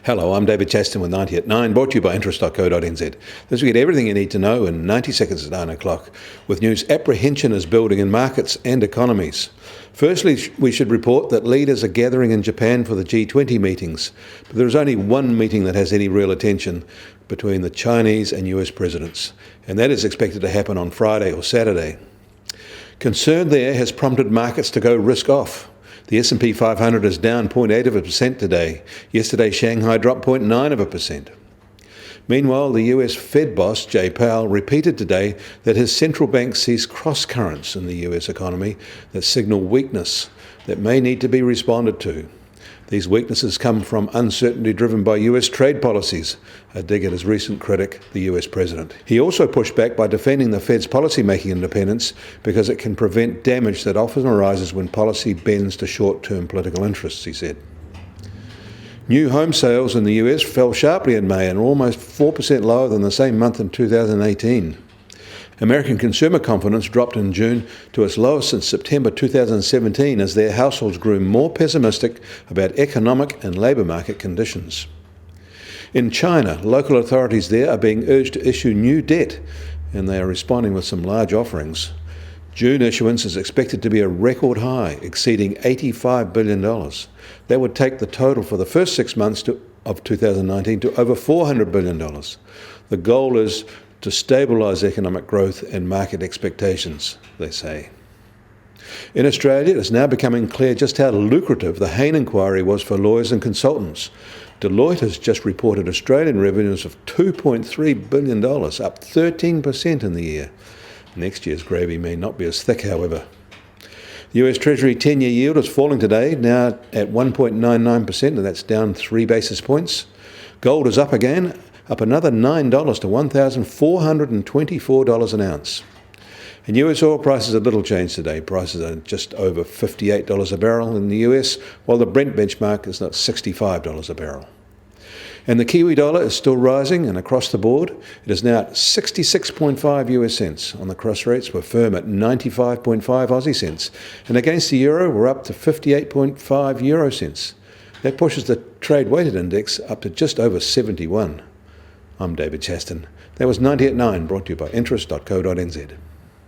Hello, I'm David Chaston with 90 at 9, brought to you by interest.co.nz. This week, get everything you need to know in 90 seconds at 9 o'clock, with news apprehension is building in markets and economies. Firstly, we should report that leaders are gathering in Japan for the G20 meetings, but there is only one meeting that has any real attention between the Chinese and US presidents, and that is expected to happen on Friday or Saturday. Concern there has prompted markets to go risk off. The S&P 500 is down 0.8% today. Yesterday, Shanghai dropped 0.9%. Meanwhile, the US Fed boss, Jay Powell, repeated today that his central bank sees cross-currents in the US economy that signal weakness that may need to be responded to. These weaknesses come from uncertainty driven by US trade policies, a dig at his recent critic, the US president. He also pushed back by defending the Fed's policy-making independence because it can prevent damage that often arises when policy bends to short-term political interests, he said. New home sales in the US fell sharply in May and are almost 4% lower than the same month in 2018. American consumer confidence dropped in June to its lowest since September 2017 as their households grew more pessimistic about economic and labour market conditions. In China, local authorities there are being urged to issue new debt, and they are responding with some large offerings. June issuance is expected to be a record high, exceeding $85 billion. That would take the total for the first 6 months of 2019 to over $400 billion. The goal is to stabilise economic growth and market expectations, they say. In Australia, it is now becoming clear just how lucrative the Hayne inquiry was for lawyers and consultants. Deloitte has just reported Australian revenues of $2.3 billion, up 13% in the year. Next year's gravy may not be as thick, however. The US Treasury 10-year yield is falling today, now at 1.99%, and that's down 3 basis points. Gold is up again, up another $9 to $1,424 an ounce. And US oil prices are little changed today. Prices are just over $58 a barrel in the US, while the Brent benchmark is at $65 a barrel. And the Kiwi dollar is still rising, and across the board, it is now at 66.5 US cents. On the cross rates, we're firm at 95.5 Aussie cents. And against the euro, we're up to 58.5 euro cents. That pushes the trade-weighted index up to just over 71. I'm David Chaston. That was 90 at 9, brought to you by interest.co.nz.